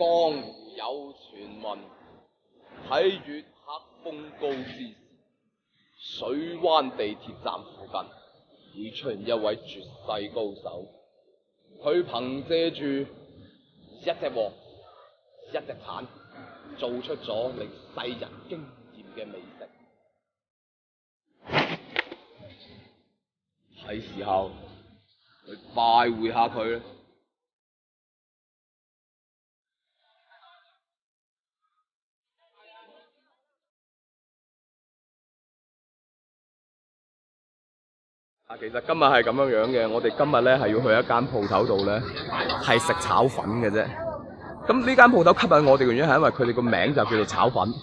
江湖有傳聞，喺月黑風高之時，水灣地鐵站附近會出現一位絕世高手。佢憑借住一隻鑊、一隻鏟，做出咗令世人驚豔嘅美食。係時候去拜會下佢啦。其實今日係咁樣嘅，我哋今日咧係要去一間鋪頭度咧，係食炒粉嘅啫。咁呢間鋪頭吸引我哋嘅原因係因為佢哋個名就叫做炒粉。呢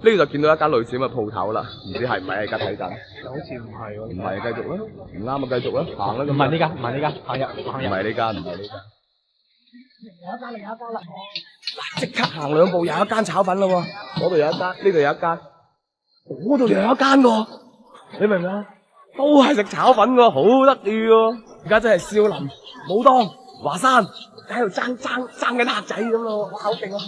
度就見到一間類似咁嘅鋪頭啦，唔知係唔係而家睇緊？好似唔係喎。唔係，繼續啦。唔啱啊，繼續啦，行啦。唔係呢間，唔係呢間，行入。唔係呢間，唔係呢間。另一間啦。嗱，即刻行兩步，有一間炒粉啦喎。嗰度有一間，呢度有一間，嗰度又有一間喎。你明唔明啊？都係食炒粉喎，好得意喎！而家真係少林、武當、華山喺度爭緊客仔咁咯，哇，好勁啊！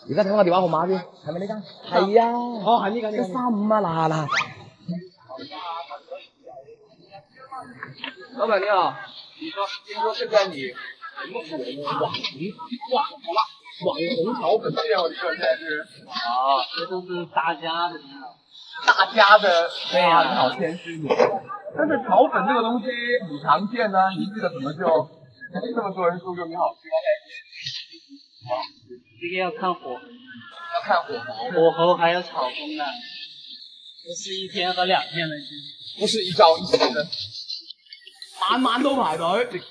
而家睇我電話號碼先，係咪呢間？係啊，哦，係呢間135啊，嗱。老闆你好，你說，聽說現在你網紅炒粉店，我這才是。啊，這都是大家的。大家的，對呀，好谦虚你。但是炒粉这个东西很常见呢，你这个怎么就这么多人说就你好吃呢？这个要看火，要看火候，火候还有炒风的，不是1天和2天的事，不是一朝一夕的，晚晚都排隊。幾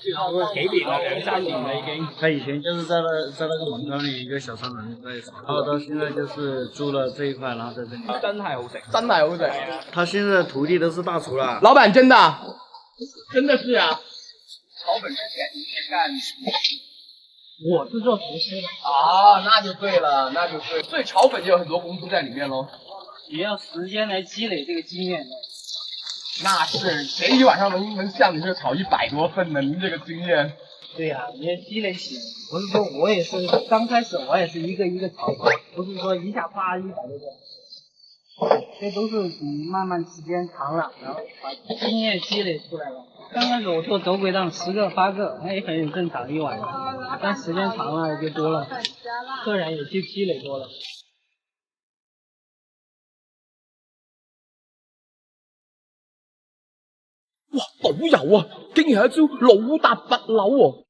年了，2、3年了已經。他以前就是在那個門口裏一個小商人在炒，然後到現在就是租了這一塊，然後在這裡。真係好食，真係好食。他現在徒弟都是大廚了。老闆真的？真的是啊。炒粉之前你是幹？我是做廚師的。啊，那就對了，那就對。所以炒粉就有很多功夫在裡面咯。也要時間來積累這個經驗。那是，誰一晚上能像你這炒100多份呢？您這個經驗。對呀、你也積累起來。不是說我也是剛開始，我也是一個一個炒，不是說一下發100多個。這都是慢慢時間長了，然後把經驗積累出來了。剛開始我做走軌檔10個8個，那也很正常一晚上，但時間長了就多了，客人也就積累多了。哇，倒油啊！竟然係一招老達拔柳喎！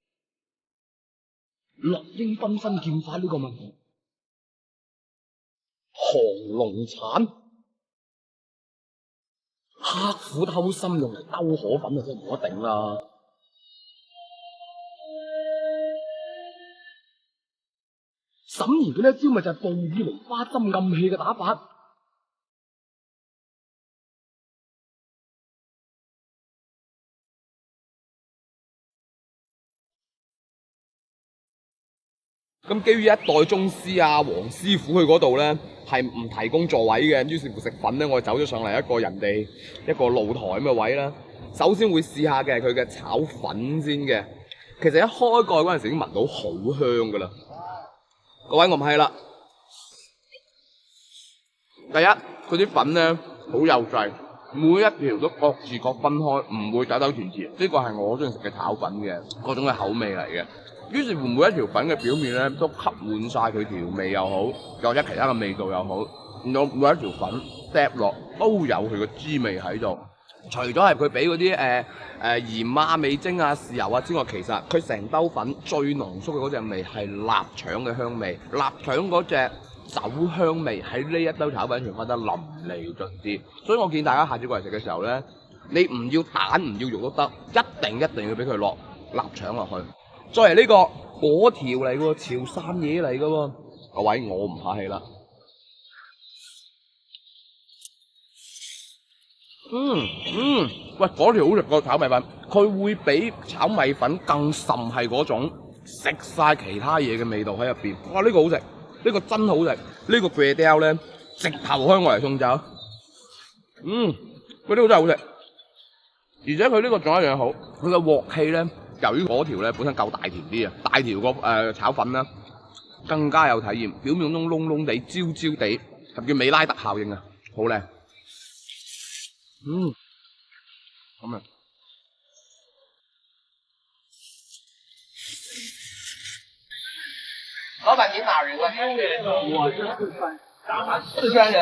落英繽紛劍法呢個問題，降龍鏟，刻苦偷心用嚟兜河粉啊，真係冇得頂啦！沈兒嘅呢一招咪就係暴雨梨花針暗器嘅打法。咁基於一代宗師啊，黃師傅去嗰度咧係唔提供座位嘅，於是乎食粉咧，我就走咗上嚟一個人哋一個露台咁嘅位啦。首先會試下嘅係佢嘅炒粉先嘅。其實一開蓋嗰陣時已經聞到好香噶啦。各位我唔係啦，第一佢啲粉咧好幼細，每一條都各自各分開，唔會抖抖甜甜。呢個係我中意食嘅炒粉嘅嗰種嘅口味嚟嘅。於是乎每一條粉嘅表面咧都吸滿晒佢調味又好，或者其他嘅味道又好，然後每一條粉嗒落都有佢嘅滋味喺度。除咗係佢俾嗰啲鹽啊、味精啊、豉油啊之外，其實佢成兜粉最濃縮嘅嗰隻味係臘腸嘅香味，臘腸嗰隻酒香味喺呢一兜炒粉全翻得淋漓盡致。所以我建議大家下次過嚟食嘅時候咧，你唔要蛋唔要肉都得，一定要俾佢落臘腸落去。再嚟呢個果條嚟喎，潮汕嘢嚟嘅喎，各位我唔客氣啦。喂，果條好食過炒米粉，佢會比炒米粉更甚係嗰種食晒其他嘢嘅味道喺入邊。哇，呢個好食，呢個真好食，呢個啡雕咧直頭香我嚟送走。佢呢個真係好食，而且佢呢個仲有一樣好，佢嘅鑊氣咧。由於嗰條咧本身夠大條啲啊，大條個炒粉啦，更加有體驗。表面嗰種燶燶地、焦焦地，係叫美拉德效應啊，好靚。咁啊！老板，您哪人啊？我是四川，四川人，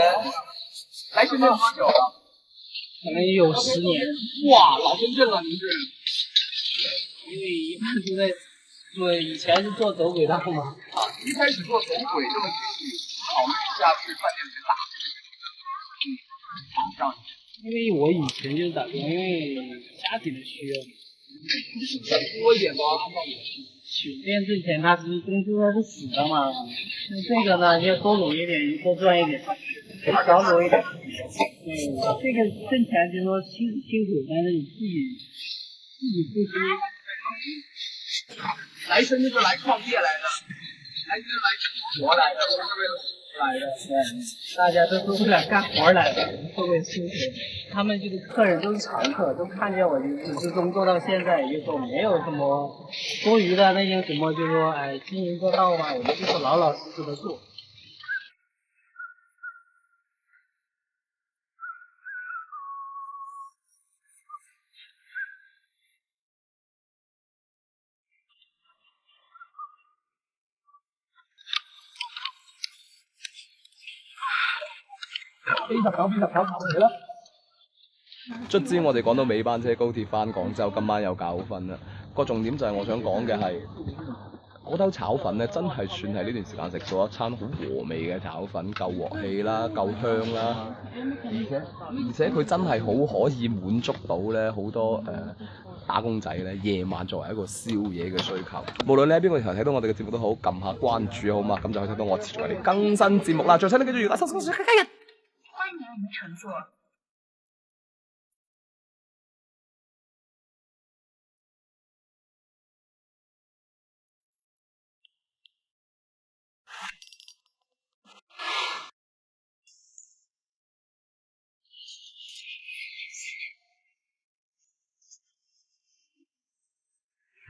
来深圳多久了？可能也有10年。哇，老深圳了，您是？因为一般都在做，以前是做走轨道嘛。啊，一开始做走轨，这么具体考虑一下去饭店里面打工，上。因为我以前就是打工，因为家庭的需要。多一点吗？酒店之前它是工资是死的嘛，那这个呢要多努一点，多赚一点，少努一点。这个挣钱就是说辛苦，但是你自己付出。来深圳就来创业来的，来深圳来生活来的，不是为了来的。对，大家都是为了干活来的，特别辛苦。他们就是客人都是常客，都看见我就始终做到现在，也就是说没有什么多余的那些什么，就是说经营之道嘛，我们就是老老实实的做。卒之我哋講到尾班車高鐵翻廣州，今晚有覺瞓啦。個重點就係我想講嘅係嗰兜炒粉咧，真係算係呢段時間食咗一餐好和味嘅炒粉，夠鑊氣啦，夠香啦，而且佢真係好可以滿足到咧好多打工仔咧夜晚作為一個宵夜嘅需求。無論你喺邊個地方睇到我哋嘅節目都好，撳下關注好嘛，咁就可以睇到我持續為你更新節目啦。最新呢幾個月，歡迎您乘坐。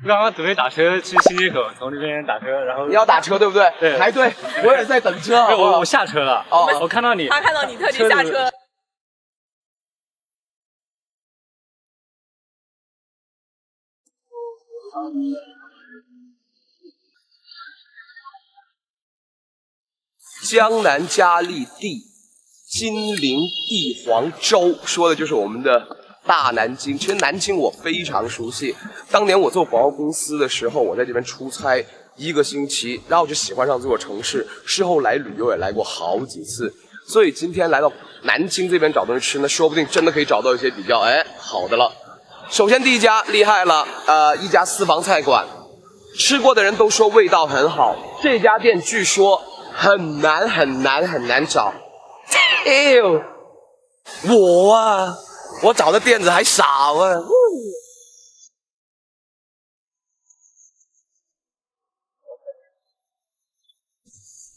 刚刚准备打车去新街口，从这边打车，然后你要打车对不对？对，排队，我也在等车。我下车了。哦，我看到你，他看到你特地下车。江南佳丽地，金陵帝皇州，说的就是我们的大南京。其实南京我非常熟悉，当年我做广告公司的时候，我在这边出差1个星期，然后我就喜欢上这座城市，事后来旅游也来过好几次，所以今天来到南京这边找东西吃呢，说不定真的可以找到一些比较好的了。首先第一家厉害了，一家私房菜馆，吃过的人都说味道很好，这家店据说很难找。哎呦，我找的店子还少啊。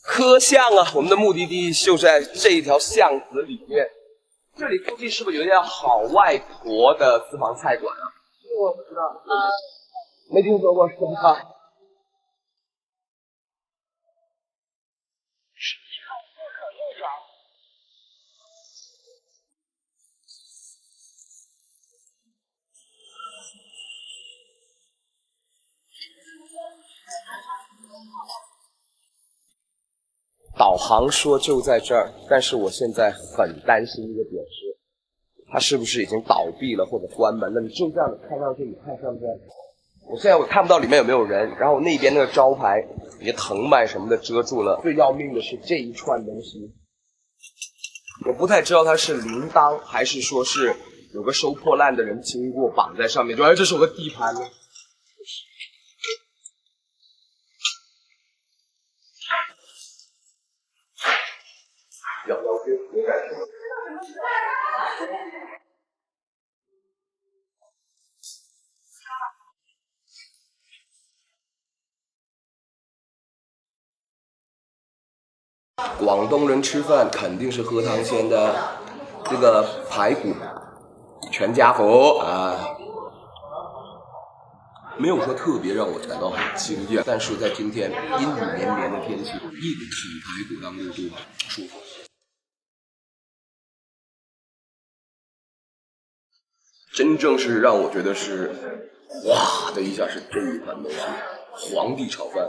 科巷啊，我们的目的地就在这一条巷子里面。这里附近是不是有一家好外婆的私房菜馆啊？我不知道，没听说过是吧？导航说就在这儿，但是我现在很担心一个点是，它是不是已经倒闭了或者关门了？你就这样看上去，你看上去，我现在看不到里面有没有人，然后那边那个招牌，一些藤蔓什么的遮住了。最要命的是这一串东西，我不太知道它是铃铛还是说是有个收破烂的人经过绑在上面，就这是我的地盘呢。广东人吃饭肯定是喝汤先的，这个排骨全家福啊，没有说特别让我感到很惊艳，但是在今天阴雨绵绵的天气，一股起排骨当热度，舒服。真正是让我觉得是哗的一下是这一盘东西，皇帝炒饭。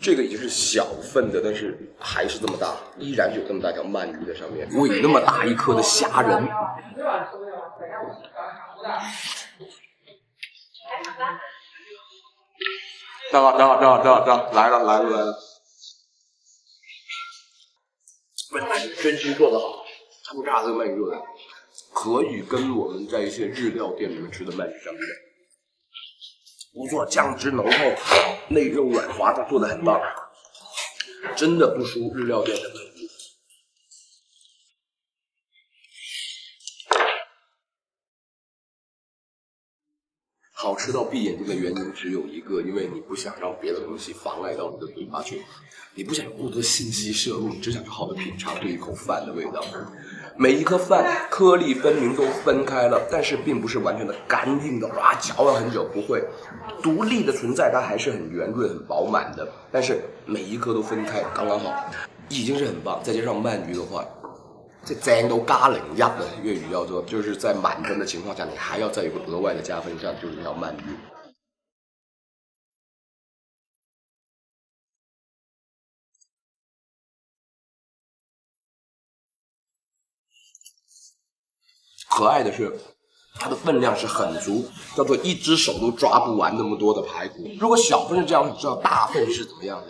这个已经是小份的，但是还是这么大，依然有这么大条鳗鱼在上面，尾那么大一颗的虾仁。等会，来了。鳗鱼真心做得好，超炸这个鳗鱼做的，可以跟我们在一些日料店里面吃的鳗鱼相比。不错，酱汁浓厚，内肉软滑，它做的很棒，真的不输日料店的鳗鱼。好吃到闭眼睛的原因只有一个，因为你不想让别的东西妨碍到你的嘴巴去，你不想有过多的信息摄入，你只想好好的品尝这一口饭的味道。每一颗饭颗粒分明都分开了，但是并不是完全的干硬的，哇，嚼了很久，不会，独立的存在，它还是很圆润、很饱满的。但是每一颗都分开，刚刚好，已经是很棒。再加上鳗鱼的话，这正到加01的粤语叫做，就是在满分的情况下，你还要再有个额外的加分项，就是这条鳗鱼。可爱的是，它的分量是很足，叫做一只手都抓不完那么多的排骨。如果小份是这样，你知道大份是怎么样的？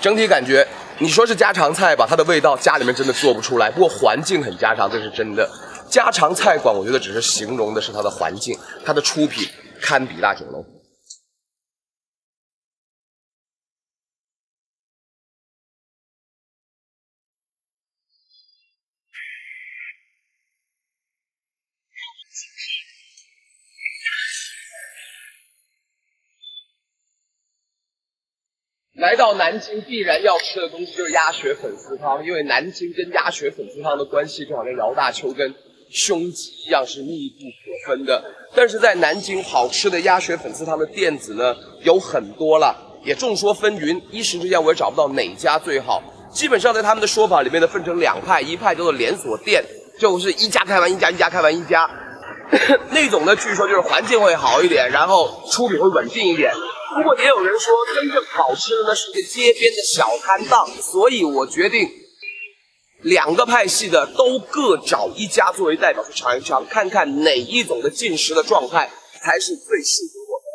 整体感觉，你说是家常菜吧，它的味道家里面真的做不出来。不过环境很家常，这是真的。家常菜馆，我觉得只是形容的是它的环境，它的出品堪比大酒楼。来到南京必然要吃的东西就是鸭血粉丝汤，因为南京跟鸭血粉丝汤的关系就好像姚大秋跟胸肌一样是密不可分的。但是在南京好吃的鸭血粉丝汤的店子呢有很多了，也众说纷纭，一时之间我也找不到哪家最好。基本上在他们的说法里面呢分成两派，一派叫做连锁店，就是一家开完一家，一家开完一家。那种呢，据说就是环境会好一点，然后出品会稳定一点。不过也有人说，真正好吃的呢是街边的小摊档，所以我决定两个派系的都各找一家作为代表去尝一尝，看看哪一种的进食的状态才是最适合我的。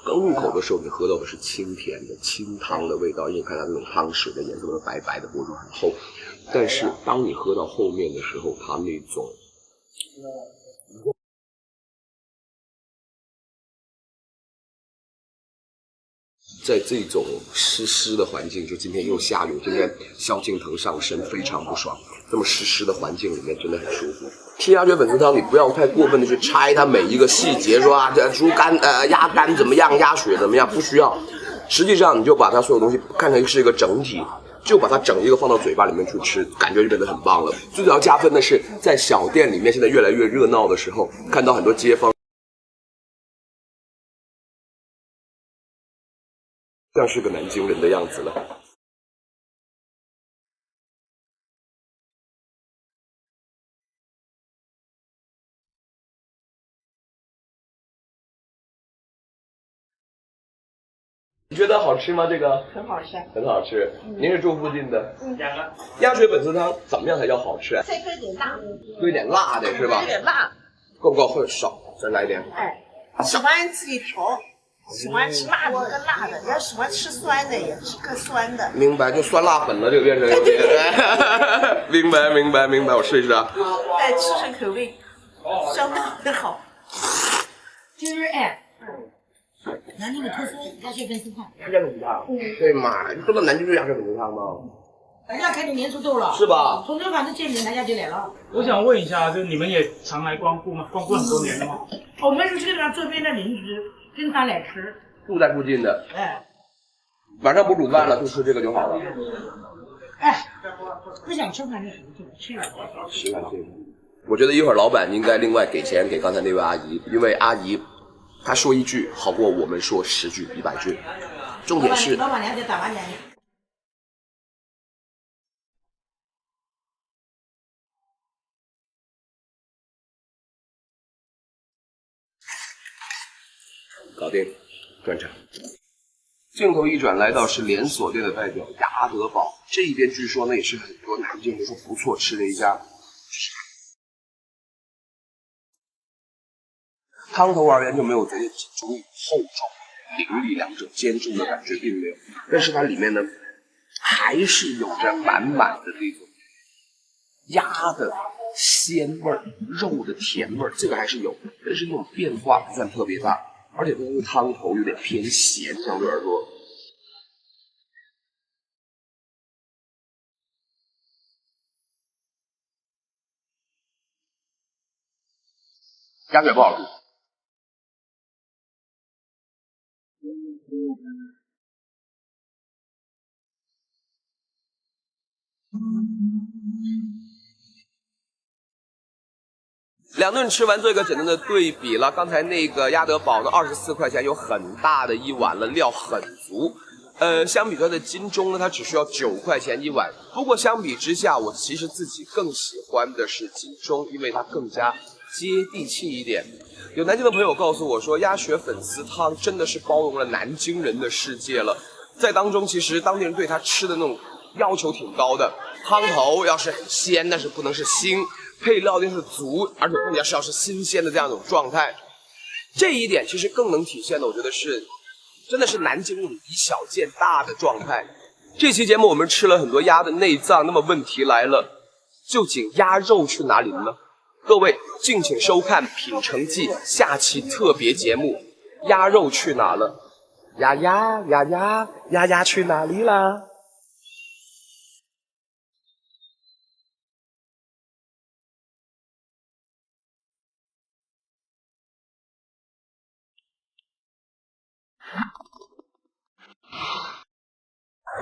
刚入口的时候，你喝到的是清甜的清汤的味道，因为看它那种汤水的颜色都是白白的，薄度很厚。但是当你喝到后面的时候，它那种在这种湿的环境，就今天又下雨，今天萧敬腾上身非常不爽，这么湿的环境里面真的很舒服。吃鸭血粉丝汤，你不要太过分的去拆它每一个细节，说啊，这猪肝鸭肝怎么样，鸭血怎么样，不需要。实际上，你就把它所有东西看成是一个整体，就把它整一个放到嘴巴里面去吃，感觉就变得很棒了。最主要加分的是，在小店里面现在越来越热闹的时候，看到很多街坊像是个南京人的样子了。你觉得好吃吗？这个很好吃。很好吃。您是住附近的？两个。鸭血粉丝汤怎么样才叫好吃？再搁一点辣，搁一点辣的是吧？有点辣。够不够？会少，再来一点。哎，喜欢自己调。喜欢吃辣的跟辣的，要喜欢吃酸的也吃个酸的。明白，就酸辣粉了，这个变成有点。明白明白明白，我试一试啊。哎，吃吃口味，相当的好。就是南京的特色鸭血粉丝汤。鸭血粉丝汤，对嘛？你说到南京就鸭血粉丝汤吗？大家开始年初豆了，是吧？从这反正见面大家就来了。我想问一下，就你们也常来光顾吗？光顾很多年了吗？我们是这个地方周边的邻居，经常来吃。住在附近的，哎，晚上不煮饭了就吃这个就好了。哎，不想吃饭就吃了。是啊，我觉得一会儿老板应该另外给钱给刚才那位阿姨，因为阿姨她说一句好过我们说10句100句。重点是老板娘在打麻将。搞定，转场。镜头一转，来到是连锁店的代表鸭德堡，这一边据说呢也是很多南京人说不错吃的一家。汤头而言就没有昨天集中厚重凌厉两者兼重的感觉，并没有，但是它里面呢还是有着满满的这种鸭的鲜味儿、肉的甜味儿，这个还是有，但是那种变化不算特别大。而且它那个汤头有点偏咸，相对来说。鸭血不好吃。两顿吃完做一个简单的对比了，刚才那个鸭德堡呢，24块钱有很大的一碗了，料很足。相比它的金钟呢，它只需要9块钱一碗。不过相比之下，我其实自己更喜欢的是金钟，因为它更加接地气一点。有南京的朋友告诉我说，鸭血粉丝汤真的是包容了南京人的世界了。在当中，其实当地人对它吃的那种要求挺高的，汤头要是很鲜，但是不能是腥。配料定是足，而且重点是要是新鲜的这样一种状态，这一点其实更能体现的，我觉得是，真的是南京那种以小见大的状态。这期节目我们吃了很多鸭的内脏，那么问题来了，究竟鸭肉去哪里了呢？各位敬请收看《品城记》下期特别节目，鸭肉去哪了？鸭去哪里啦？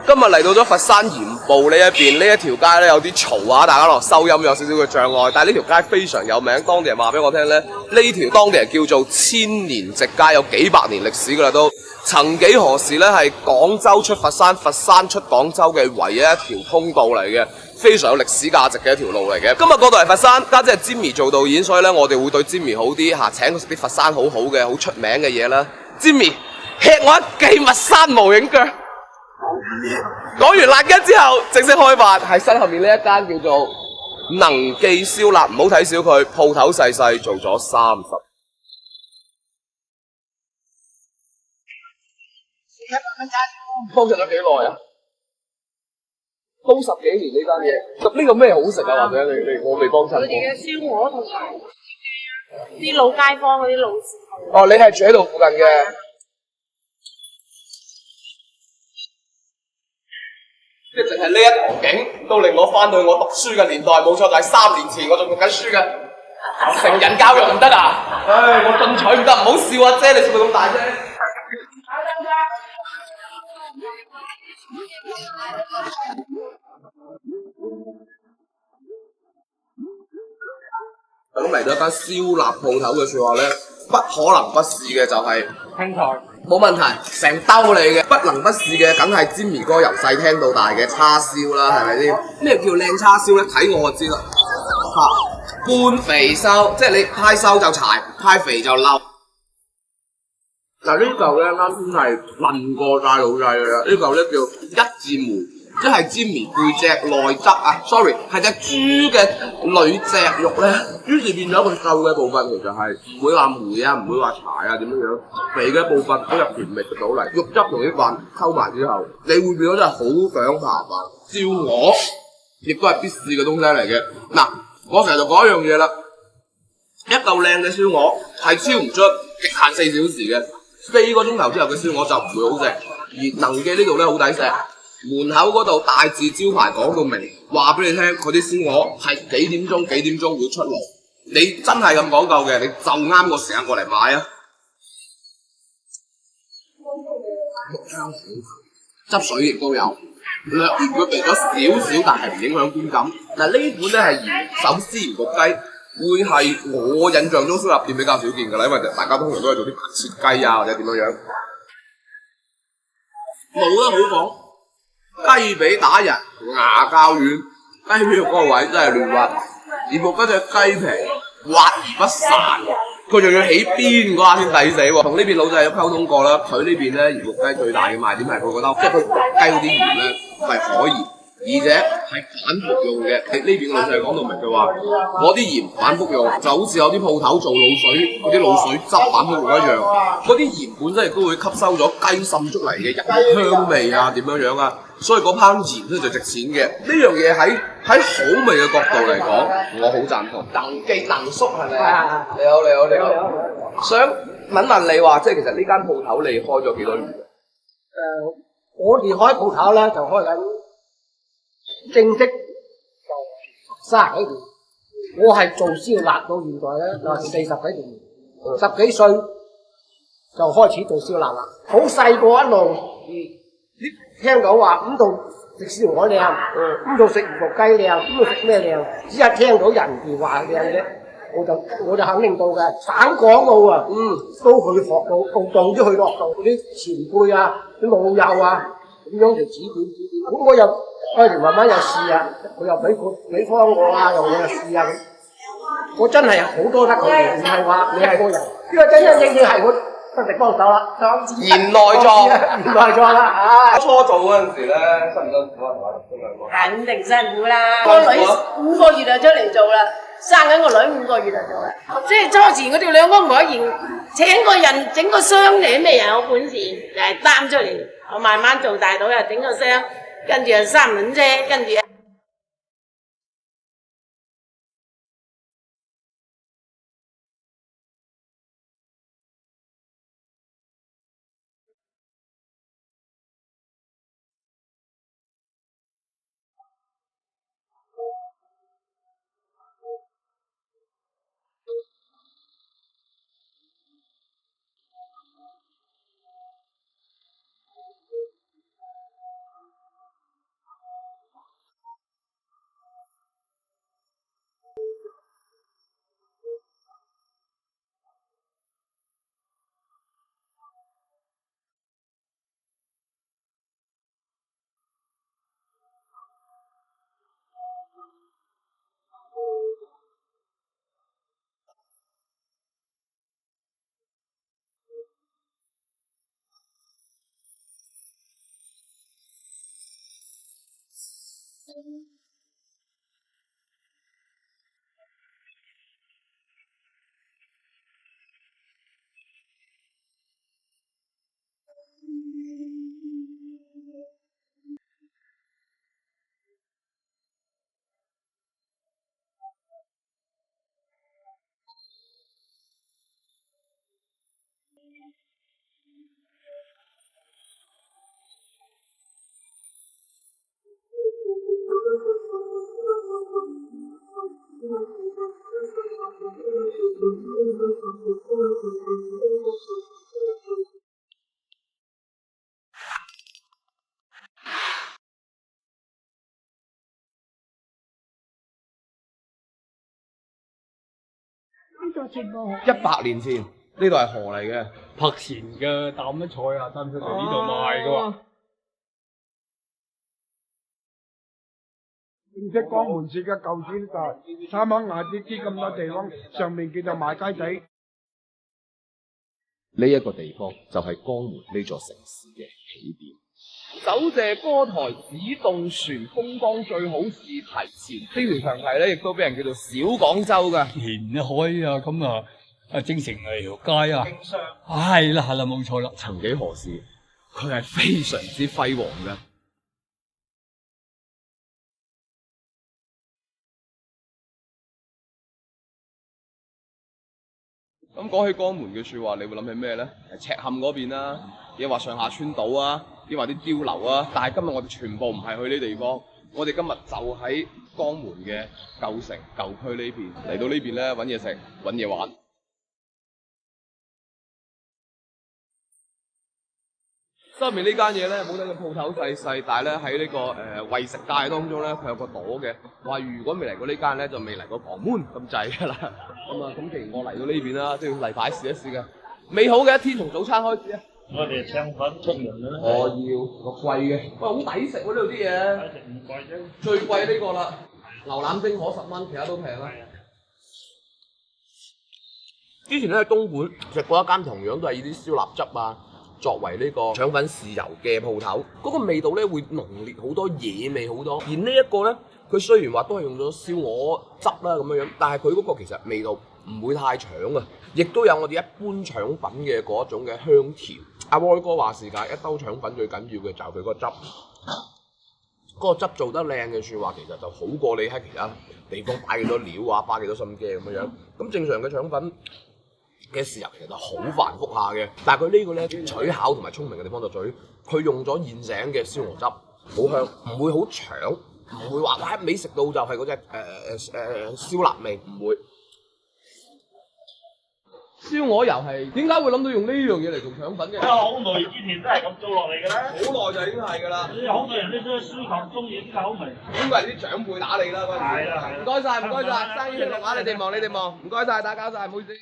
今日嚟到咗佛山鹽步呢一邊，呢一條街咧有啲嘈啊，大家落收音有少少嘅障礙。但係呢條街非常有名，當地人話俾我聽咧，呢條當地人叫做千年直街，有幾百年歷史噶啦都。曾幾何時咧係廣州出佛山、佛山出廣州嘅唯一一條通道嚟嘅，非常有歷史價值嘅一條路嚟嘅。今日嗰度係佛山，家姐係 Jimmy 做導演，所以咧我哋會對 Jimmy 好啲嚇，請佢食啲佛山好好嘅、好出名嘅嘢啦。Jimmy 吃我一記佛山無影腳。講完辣雞之後，正式開飯，係身後面呢一間叫做能記燒臘，唔好睇小佢，鋪頭細細，做咗30。幫襯咗幾耐啊？都10幾年呢間嘢。咁呢個咩好食啊？或者你我未幫襯過。佢哋嘅燒鵝同埋啲老街坊嗰啲老字號。哦，你係住喺度附近嘅。即係淨係呢一堂景，都令我翻到我讀書嘅年代，冇錯，就係3年前我仲讀緊書嘅。成人教育唔得啊！唉，我進取唔得，唔好笑啊姐，你笑到咁大啫。咁嚟到一間燒臘鋪頭嘅説話咧，不可能不試嘅就係青菜。冇問題，成兜嚟嘅，不能不試嘅，梗係Jimmy哥由細聽到大嘅叉燒啦，係咪先？咩叫靚叉燒咧？睇我就知啦。半肥瘦，即係你太瘦就柴，太肥就漏。嗱呢嚿咧啱先係燉過晒老細嘅啦，呢嚿咧叫一字梅即係煎棉背脊內側啊 ，sorry 係隻豬嘅裏脊肉咧，於是變咗佢瘦嘅部分其實係唔會話霉啊，唔會話柴啊點樣樣，肥嘅部分都有甜味出到嚟，肉汁同啲飯溝埋之後，你會變咗真係好想爬飯。燒鵝亦都係必試嘅東西嚟嘅。嗱，我成日就講一樣嘢啦，一嚿靚嘅燒鵝係超唔出極限4小時嘅，4個鐘頭之後嘅燒鵝就唔會好食。而能記呢度咧好抵食。門口嗰度大字招牌講到明，話俾你聽，佢啲燒鵝係幾點鐘會出爐。你真係咁講究嘅，你就啱個時間過嚟買啊！肉香少，汁水亦都有，略鹽佢肥咗少少，但係唔影響觀感。嗱，呢款咧係鹽手撕鹽焗雞，會係我印象中燒臘店比較少見㗎啦，因為大家通常都係做啲白切雞啊或者點樣樣，冇得好講。雞髀打人，牙較軟，雞髀肉嗰個位真係亂滑，而木嗰隻雞皮滑而不散，佢仲要起邊嗰下先抵死喎。同呢邊老細有溝通過啦，佢呢邊咧鹽焗雞最大嘅賣點係佢覺得，即係佢焗雞嗰啲鹽咧係可以，而且係反覆用嘅。呢邊嘅老細講到明，佢話嗰啲鹽反覆用，就好似有啲鋪頭做滷水嗰啲滷水汁反覆用一樣，嗰啲鹽本身亦都會吸收咗雞滲出嚟嘅人香味啊點樣樣啊。所以嗰烹鹽咧就值錢嘅，呢樣嘢喺好味嘅角度嚟講，我好贊同。能記能叔係咪啊？你好。想問問你話，即係其實呢間鋪頭你開咗幾多年？我哋開鋪頭咧就開緊正式就30幾年，我係做燒臘到現在咧就40幾年，10幾歲就開始做燒臘啦，好細個一路。聽講話咁度食燒鵝靚，咁度食鹽焗雞靚，咁度食咩靚？只係聽到人哋話靚啫，我就肯定到嘅。省港澳啊，都去學到，到啲去落到嗰啲前輩啊、啲老友啊，咁樣嚟指點。咁我又開始慢慢又試啊，佢又俾方我啊，又我又試啊咁。我真係好多得佢哋，唔係話你係個人，呢個真真正正係我。得力幫手啦，賢內助，賢內助啦，唉！初做嗰陣時咧，辛唔辛苦啊？同埋兩個肯定辛苦啦。個女5個月就出嚟做啦，生緊個女5個月就做啦。即係初前嗰條兩公婆嫌請個人整個箱嚟，咩人有本事就係擔出嚟。我慢慢做大到又整個箱，跟住又3輪車，跟住。100年前呢度係河嚟嘅，拍前嘅擔乜菜啊，擔出嚟呢度賣嘅喎。正式江門市嘅舊址就係三坑牙啲咁多地方，上面叫做賣雞仔。呢一個地方就係江門呢座城市嘅起點。走謝歌台只動船，風光最好是提前。呢條長堤咧，亦都俾人叫做小廣州㗎。填海啊，咁啊，精城係條街啊，係啦，冇錯啦。曾幾何時，佢係非常之輝煌嘅。咁講起江門嘅説話，你會諗起咩咧？赤坎嗰邊啦，亦話上下川島啊，亦話啲碉樓啊。但係今日我哋全部唔係去呢地方，我哋今日就喺江門嘅舊城舊區呢邊嚟到呢邊咧揾嘢食揾嘢玩。收面呢間嘢咧，冇睇個鋪頭細細，但係咧喺呢個惠食街當中咧，佢有個朵嘅，話如果未嚟過呢間咧，就未嚟過旁門咁滯㗎啦。咁既然我嚟到呢邊啦，都要例牌試一試嘅。美好嘅一天從早餐開始啊！我哋腸粉出門啦。我要個貴嘅，喂，好抵食喎呢度啲嘢。抵食唔貴啫。最貴呢個啦，牛腩蒸河10蚊，其他都平啦。之前咧喺東莞食過一間同樣都係以啲燒臘汁啊作為呢個腸粉豉油嘅鋪頭，嗰個味道咧會濃烈好多，野味好多。而呢一個咧，佢雖然話都係用咗燒鵝汁啦咁樣，但係佢嗰個其實味道唔會太搶啊，亦都有我哋一般腸粉嘅嗰種嘅香調。阿威哥話事㗎，一兜腸粉最緊要嘅就係佢嗰個汁，嗰個汁做得靚嘅説話，其實就好過你喺其他地方擺幾多料啊，花幾多心機咁樣。咁正常嘅腸粉嘅豉油其實就好繁複下嘅，但係佢呢個咧取巧同埋聰明嘅地方就在於，佢用咗現成嘅燒鵝汁，好香，唔會好搶，唔會話哇一味食到就係嗰隻燒臘味，唔會。燒鵝油係點解會諗到用呢樣嘢嚟做腸粉嘅？好耐之前都係咁做落嚟㗎啦。好耐就已經係㗎啦。好多人都追求中意呢個口味。應該係啲長輩打你啦嗰陣時。係啦係啦。唔該晒，唔該晒，生意興隆啊！你哋望，唔該晒，打攪晒，唔好意思。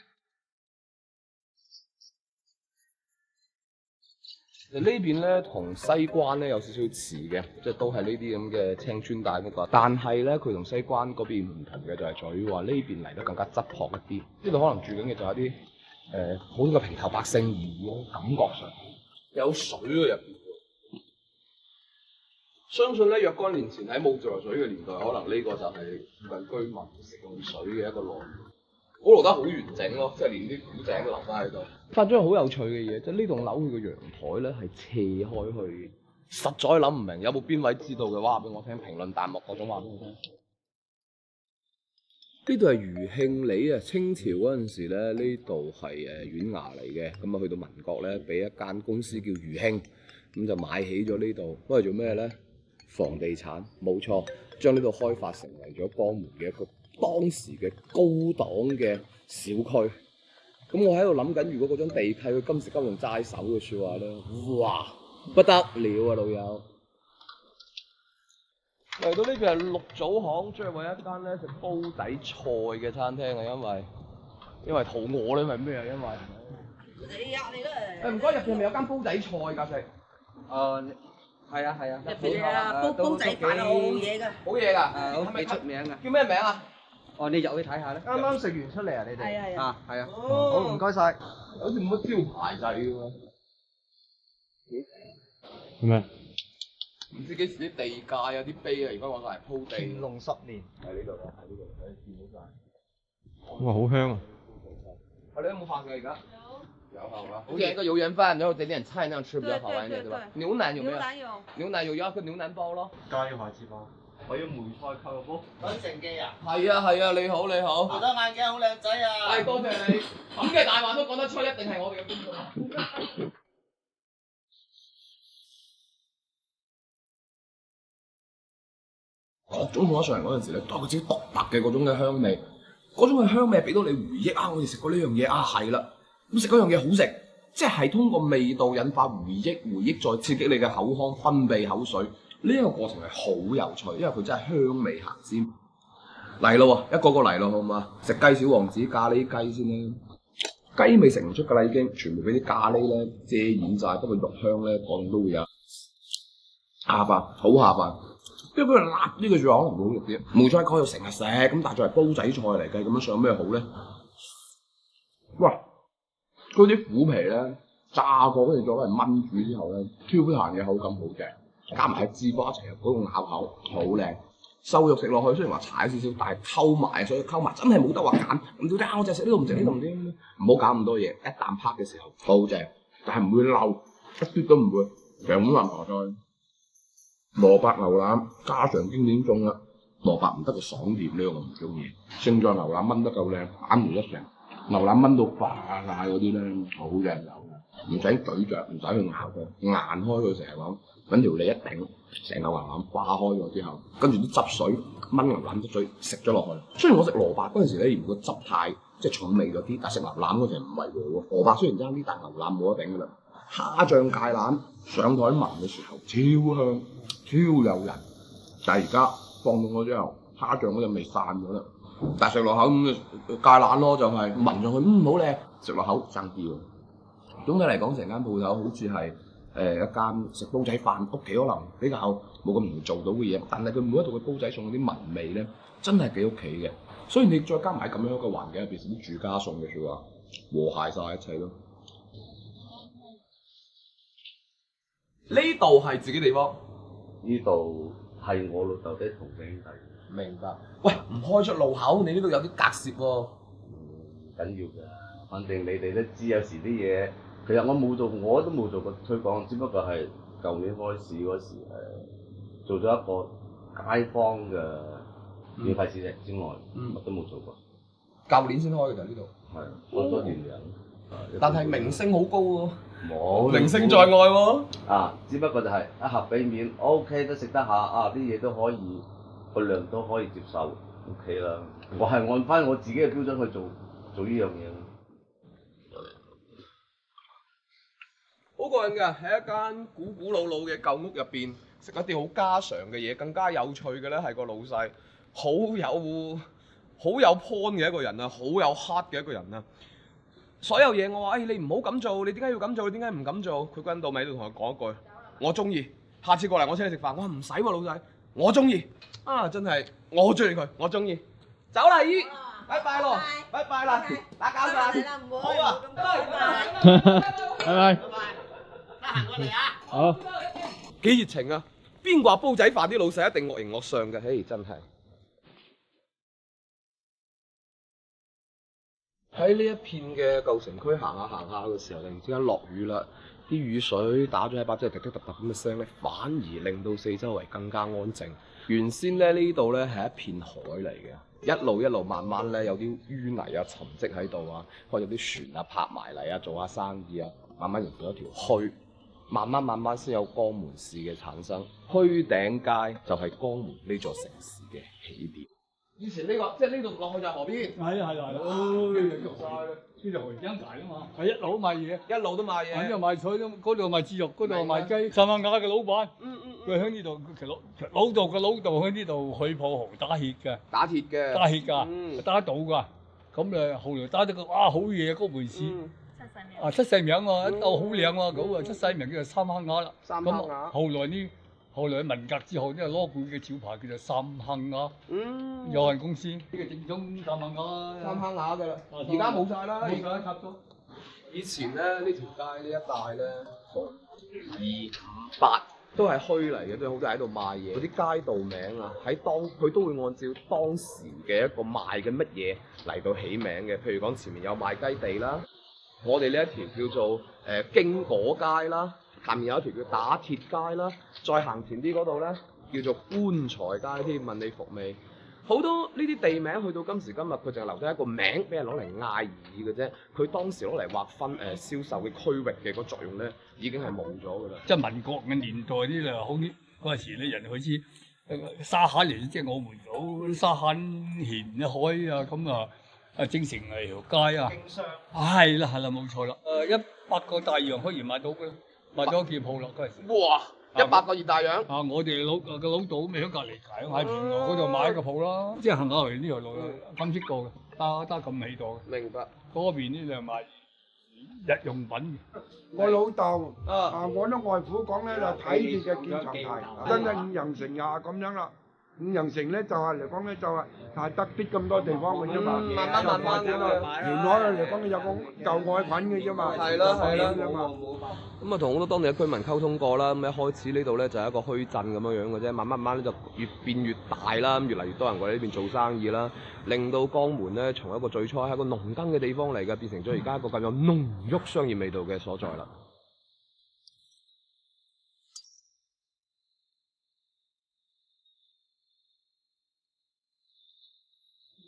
呢邊咧同西關咧有少少似嘅，即係都係呢啲咁嘅青川大嗰個，但係咧佢同西關嗰邊唔同嘅就係在於話呢邊嚟得更加質樸一啲。呢度可能住緊嘅就係啲普通嘅平頭百姓而已咯，感覺上有水喺入邊。相信咧若干年前喺冇自來水嘅年代，可能呢個就係附近居民食用水嘅一個來源。保留得好完整咯，即係連啲古井都留翻喺度。發咗好有趣嘅嘢，即係呢棟樓佢個陽台咧係斜開去，實在諗唔明，有冇邊位知道嘅話俾我聽，評論彈幕嗰種話俾我聽。呢度係餘慶里啊，清朝嗰陣時咧，呢度係縣衙嚟嘅，咁啊去到民國咧，俾一間公司叫餘慶，咁就買起咗呢度，攞嚟做咩咧？房地產，冇錯，將呢度開發成為咗江門嘅一個當時嘅高檔嘅小區。咁我喺度諗緊，如果嗰張地契佢今時今日齋手嘅説話咧，哇不得了啊老友！嚟到呢邊係六祖巷，將為一間咧食煲仔菜嘅餐廳啊，因為肚餓咧，因為咩啊？因為你入嚟啦！唔該，入邊係咪有間煲仔菜㗎食？係啊，入邊啊煲仔飯好嘢㗎，好嘢㗎，係咪出名㗎？叫咩名啊？哦，你入去睇下咧。啱啱食完出嚟啊，你哋。係啊。好，唔該晒。好似冇乜招牌仔㗎喎。咩？唔知幾時啲地界啊、啲碑啊，而家講晒係鋪地。乾隆10年。喺呢度啊，喺呢度，見到晒。哇，好香啊！你有冇飯㗎而家？有係嘛？點一個油鹽飯，然後點點菜，那樣吃比較好玩一點，對吧？牛腩有沒有？牛腩有，要個牛腩包咯。加要下次包。我要梅菜扣肉煲。揾成記啊？係啊，你好。戴咗眼鏡好靚仔啊！係多謝你，咁嘅大話都講得出，一定係我哋嘅觀眾啊！各種放咗上嚟嗰陣時咧，都係佢自己獨特嘅嗰種嘅香味，嗰種嘅香味俾到你回憶啊！我哋食過呢樣嘢啊，係啦，咁食嗰樣嘢好食，即係通過味道引發回憶再刺激你嘅口腔分泌口水。呢一個過程係好有趣，因為佢真係香味行先。嚟咯喎，一個個嚟咯，好唔好啊？食雞小王子咖喱雞先啦，雞味食唔出㗎啦已經，全部俾啲咖喱咧遮掩晒，不過肉香咧講都會有。下飯好下飯，因為佢辣啲嘅説話可能會好肉啲。梅菜蓋又成日食，咁但係作為煲仔菜嚟計，咁樣上咩好咧？哇！嗰啲虎皮咧炸過，跟住再攞嚟燜煮之後咧，Q 彈嘅口感好正。加埋脂肪一齊，嗰個咬口好靚。瘦肉食落去雖然話踩少少，但係溝埋，所以溝埋真係冇得話揀。咁點解我就食呢度唔食呢度唔知？唔好搞咁多嘢，一啖拍嘅時候好正，但係唔會漏，一啲都唔會。成碗南河菜，蘿蔔牛腩家常經典中啦。蘿蔔唔得個爽甜呢個我唔中意。勝在牛腩炆得夠靚，板梅一成。牛腩炆到化晒嗰啲咧，好正有嘅，唔使咀嚼，唔使去咬佢，硬開佢成日講，揾條脷一頂，成個牛腩化開咗之後，跟住啲汁水炆牛腩汁水食咗落去。雖然我食蘿蔔嗰陣時咧，嫌個汁太即係重味咗啲，但食牛腩嗰陣唔係喎。蘿蔔雖然爭啲，但牛腩冇得頂㗎啦。蝦醬芥蘭上台聞嘅時候超香超誘人，但係而家放凍咗之後，蝦醬嗰陣味散咗啦。但係食落口咁芥蘭咯，就係聞上去好靚，食落口爭啲喎。總體嚟講，成間鋪頭好似係一間食煲仔飯，屋企可能比較冇咁容易做到嘅嘢，但係佢每一度嘅煲仔餸嗰啲聞味咧，真係幾屋企嘅。所以你再加埋咁樣一個環境入邊食啲住家餸嘅説話，和諧晒一切咯。呢度係自己地方，呢度係我老豆啲同兄弟。明白。喂，唔開出路口，你呢度有啲隔涉喎。唔緊要㗎，反正你哋都知有時啲嘢，其實我都冇做過推廣，只不過係舊年開市嗰時做咗一個街坊嘅免費試食之外，乜都冇做過。舊年先開嘅就呢度。係，好多年兩。但係名聲好高喎。冇名聲在外喎。啊，只不過就係一盒俾面 ，OK 都食得下，啊啲嘢都可以，個量都可以接受 ，OK 啦。我係按翻我自己嘅標準去做呢樣嘢。好過癮㗎！喺一間古老嘅舊屋入邊，食一啲好家常嘅嘢，更加有趣嘅咧係個老細，好有 point 嘅一個人啊，好有 heart 嘅一個人啊。所有嘢我話，你唔好咁做，你點解要咁做？你點解唔咁做？佢跟到尾都同我講一句，我中意。下次過嚟我請你食飯，我話唔使喎，老細，我中意。啊，真係我好中意佢，我中意。走啦，姨，拜拜咯，拜拜啦，打攪晒。好啊，拜拜。行過嚟啊！好。幾熱情啊！邊個話煲仔飯啲老細一定惡形惡相嘅？嘿，真係。喺呢一片嘅舊城區行下嘅時候，突然之間落雨啦，啲雨水打咗喺把遮滴滴答答咁嘅聲咧，反而令到四周圍更加安靜。原先咧呢度咧係一片海嚟嘅，一路慢慢咧有啲淤泥啊沉積喺度啊，或者有啲船啊泊埋嚟啊做下生意啊，慢慢形成一條墟，慢慢先有江門市嘅產生。墟頂街就係江門呢座城市嘅起點。以前呢個即係呢度落去就係河邊。係啊，喐晒啦，呢度河邊界啊嘛。係一路賣嘢，一路都賣嘢。呢度賣菜，嗰度賣豬肉，嗰度賣雞。三萬亞嘅老闆，佢喺呢度，其實老豆喺呢度去鋪豪打鐵嘅。打鐵㗎，打得到㗎。咁誒，後來打得個好嘢嗰回事。出世名啊，一竇好靚啊，咁啊出世名叫做三坑鴨啦。三坑鴨。後來文革之後，因為攞佢嘅招牌叫做三坑鴨有限公司，呢個正宗三坑鴨。三坑鴨㗎啦，而家冇晒啦，冇晒拆咗。以前咧呢條街呢一帶咧，2、5、8都係墟嚟嘅，都有好多人喺度賣嘢。嗰啲街道名啊，佢都會按照當時嘅一個賣嘅乜嘢嚟到起名嘅。譬如講前面有賣雞地啦，我哋呢一條叫做經果街啦。下面有一條叫打鐵街啦，再行前啲嗰度咧叫做棺材街添，問你服未？好多呢啲地名去到今時今日，佢淨係留低一個名俾人攞嚟嗌而已嘅啫。佢當時攞嚟劃分銷售嘅區域嘅個作用咧，已經係冇咗㗎啦。即係民國嘅年代啲啦，好啲嗰陣時咧，人好似沙坑嚟，即係我們有沙坑沿海啊，咁啊正成係條街啊。係啦，冇錯啦。100個大洋可以買到嘅。買咗件鋪落嗰陣時，哇！100個熱大洋我哋老豆咪喺隔離街喺平樂嗰度買一個鋪啦，即係行下嚟呢條路金色過嘅，得咁起度嘅。明白。嗰邊呢就賣日用品。我老豆我啲外父講咧就睇住隻建材台，跟住5人成廿咁樣啦。五羊城咧就係嚟講咧就係得啲咁多地方嘅啫嘛，慢慢嘅。沿海嚟講有個舊愛菌嘅啫嘛，係啦，啫嘛。咁啊，同好多當地嘅居民溝通過啦。咁一開始呢度咧就係一個虛鎮咁樣嘅啫，慢慢咧就越變越大啦，咁越嚟越多人過嚟呢邊做生意啦，令到江門咧從一個最初係一個農耕嘅地方嚟嘅，變成咗而家一個咁有濃郁商業味道嘅所在啦。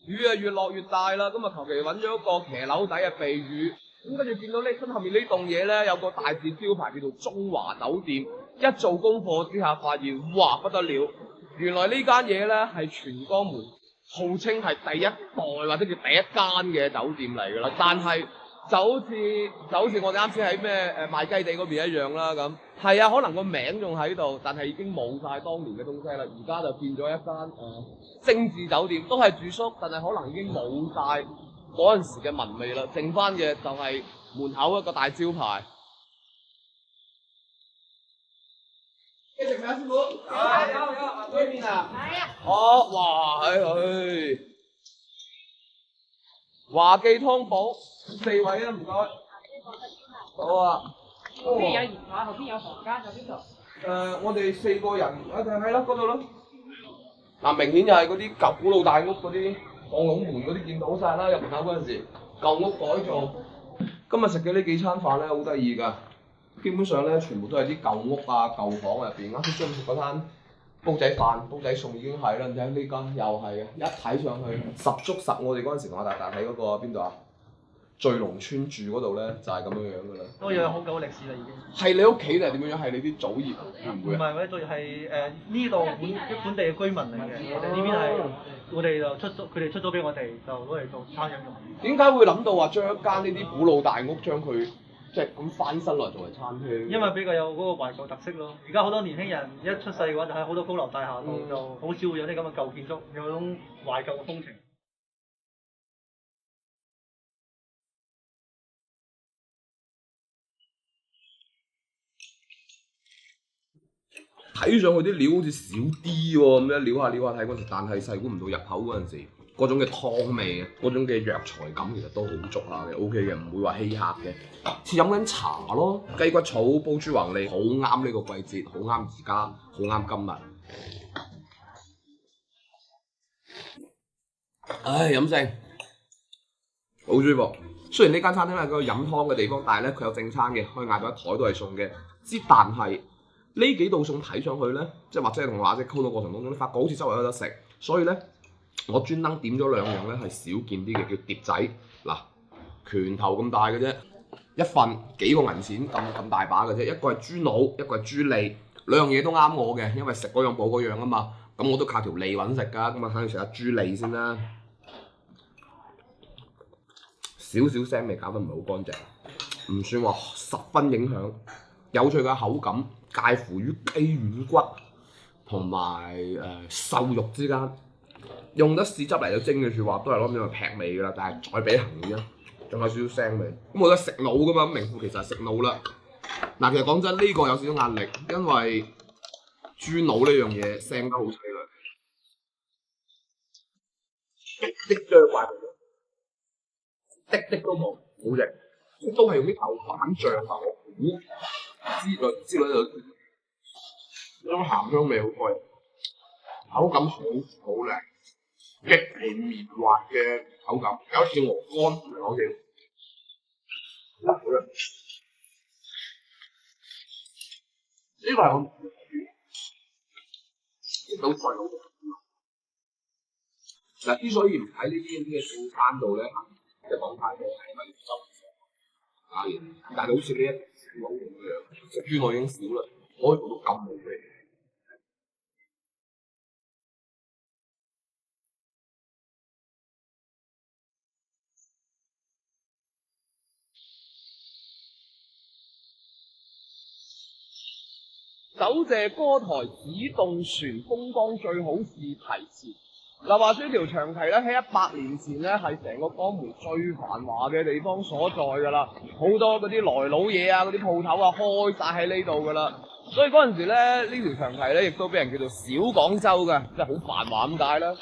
雨啊越落越大啦，咁啊求其揾咗一個騎樓底嘅避雨，咁跟住見到呢身後面呢棟嘢咧有個大字招牌叫做中華酒店，一做功課之下發現，哇不得了，原來呢間嘢咧係全江門號稱係第一代或者叫第一間嘅酒店嚟㗎啦，但係就好似我哋啱先喺咩賣雞地嗰邊一樣啦咁，係啊，可能個名仲喺度，但係已經冇晒當年嘅東西啦，而家就變咗一間精緻酒店，都係住宿，但係可能已經冇晒嗰陣時嘅文味啦，剩翻嘅就係門口一個大招牌。你食咩啊，師傅？有呢邊啊？係啊。哦，哇，係。華記湯寶，4位啊，唔該。好啊。後邊有鹽華，後邊有房間，喺邊度？我哋4個人，係啦，嗰度咯。嗱，明顯就係嗰啲舊古老大屋嗰啲放籠門嗰啲見到晒啦，入門口嗰陣時，舊屋改造。今日食嘅呢幾餐飯咧，好得意㗎。基本上咧，全部都係啲舊屋啊、舊房入邊。啱先中午食嗰餐煲仔飯、煲仔餸已經係啦，你睇呢間又係嘅，一睇上去十足十。我哋嗰陣時同阿達喺嗰個邊度啊？聚龍村住嗰度咧，就係咁樣樣㗎啦。都有好久歷史啦，已經。係你屋企定係點樣樣？係你啲祖業會唔會啊？唔係，我哋都係呢度本地嘅居民嚟嘅。我哋呢邊係我哋就佢哋出咗俾我哋，就攞嚟做餐飲用。點解會諗到話將一間呢啲古老大屋將佢即係咁翻新落嚟作為餐廳？因為比較有嗰個懷舊特色咯。而家好多年輕人一出世嘅話，就喺好多高樓大廈度，就好少會有啲咁嘅舊建築，有種懷舊嘅風情。睇上去啲料好似少啲喎，咁樣撩下睇嗰時，但係細估唔到入口嗰陣時，嗰種嘅湯味啊，嗰種嘅藥材感其實都好足下嘅 ，OK 嘅，唔會話稀客嘅。似飲緊茶咯，雞骨草煲豬橫脷，好啱呢個季節，好啱而家，好啱今日。唉，飲勝，好舒服。雖然呢間餐廳係個飲湯嘅地方，但係咧佢有正餐嘅，可以嗌到一枱都係餸嘅。但係呢幾道餸睇上去咧，即係或者係同阿姐溝通過程當中，發覺好似周圍都有得食，所以咧我專登點咗2樣咧係少見啲嘅，叫碟仔。嗱，拳頭咁大嘅啫，一份幾個銀錢咁大把嘅啫，一個係豬腦，一個係豬脷，兩樣嘢都啱我嘅，因為食嗰樣補嗰樣啊嘛。咁我都靠條脷揾食㗎，咁啊肯定食下豬脷先啦。少少腥味搞得唔係好乾淨，唔算話十分影響。有趣嘅口感，介乎於雞軟骨同埋瘦肉之間。用得豉汁嚟到蒸嘅説話，都係攞嚟劈味㗎啦，但係再俾行嘅啫，仲有少少腥味。咁我覺得食腦㗎嘛，名副其實係食腦啦。嗱，其實講真，呢個有少少壓力，因為豬腦呢樣嘢腥得好犀利，滴醬壞，滴都冇，好食，都係用啲豆瓣醬啊、糊之類就嗰種鹹香味好開，口感好靚，極其綿滑嘅口感，有似鵝肝嚟講嘅，好啦，呢個係我食到最好嘅。嗱，之所以唔喺呢啲咁嘅正餐度咧，即係講太多係咪就但係好似呢一小腦咁樣，食豬腦已經少啦，可以做到咁好味。酒謝歌台只動船，風光最好是提前。嗱，話說條長堤咧，喺100年前咧係成個江門最繁華嘅地方所在㗎啦，好多嗰啲來佬嘢啊，嗰啲鋪頭啊開晒喺呢度㗎啦。所以嗰陣時咧，呢條長堤咧亦都俾人叫做小廣州嘅，即係好繁華咁解啦。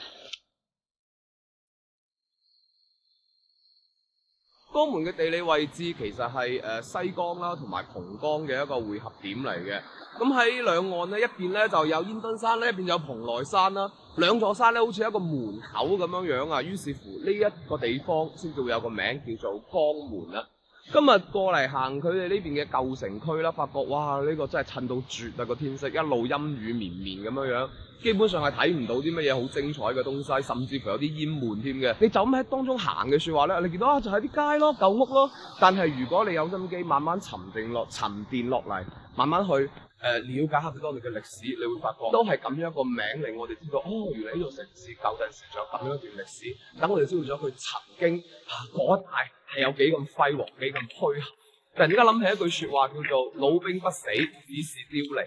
江門嘅地理位置其實係西江啦同埋蒲江嘅一個匯合點嚟嘅。咁喺兩岸咧，一邊咧就有煙墩山咧，一邊有蓬萊山啦。兩座山咧好似一個門口咁樣樣啊。於是乎呢一個地方先至會有個名叫做江門啦。今日過嚟行佢哋呢邊嘅舊城區啦，發覺哇呢個真係襯到絕啊個天色，一路陰雨綿綿咁樣樣，基本上係睇唔到啲乜嘢好精彩嘅東西，甚至乎有啲煙悶添嘅。你就咁喺當中行嘅説話咧，你見到啊就係啲街咯、舊屋咯。但係如果你有心機，慢慢沉澱落嚟，慢慢去了解下佢當地嘅歷史，你會發覺都係咁樣一個名令我哋知道，哦原來呢座城市舊陣時仲有咁樣一段歷史，等我哋知道咗佢曾經嗰一帶係有幾咁輝煌、幾咁虛撼。突然之間諗起一句説話叫做老兵不死，只是凋零。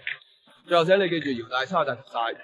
最後請你記住，姚大差就晒。